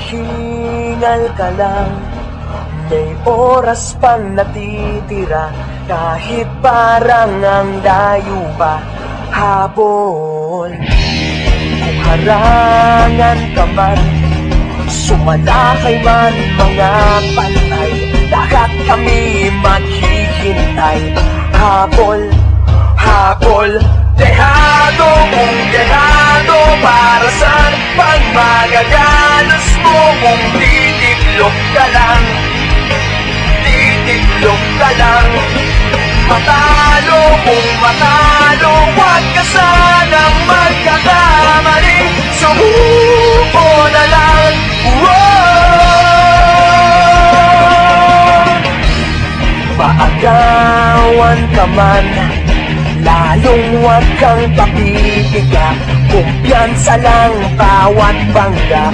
Maghingal ka lang, may oras pang natitira, kahit parang ang layo pa, habol. Kung harangan ka man, sumalakay man mga pantay, lahat kami maghihintay. Habol, habol, dehado kung dehado, para saan pang magagalos mo kung titiklop ka lang, titiklop ka lang. Matalo kung matalo, huwag ka sanang magkakamali, sumuko na lang. Maagawan ka man, lalong huwag kang papipiga, kumpiyansa lang bawat bangga.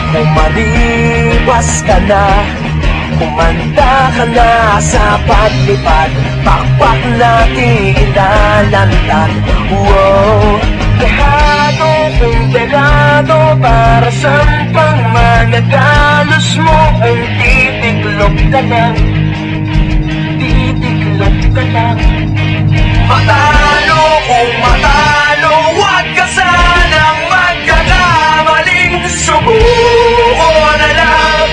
Umalibas ka na, kumanta ka na sa paglipad, pakpak natin ilalantad. Dehado kung dehado, para saan pang magagalos mo ang titiklop ka lang, titiklop ka lang. Matalo kung matalo, huwag ka sanang magkakamaling, subuko na lang.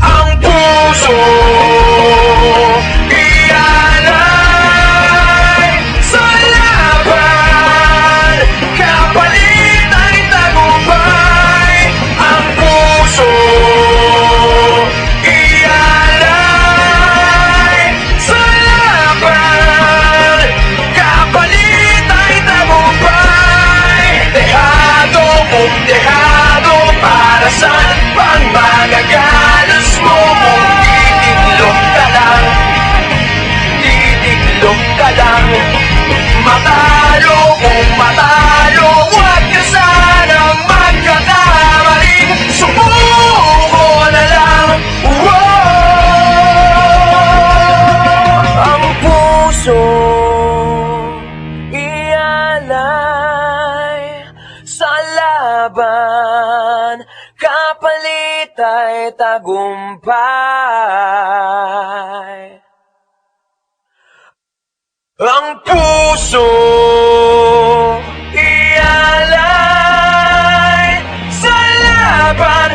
Ang puso ialay sa laban, kapalit ay tagumpay. Ang puso ialay sa laban, kapalit ay tagumpay. Dehado kung dehado, para saan pang magagalos mo kung titiklop ka lang, titiklop ka lang. Matalo kung matalo, huwag ka sanang magkakamaling, sumuko na lang. Ang puso ialay sa laban, kapalit ay tagumpay. Ang puso ialay sa laban,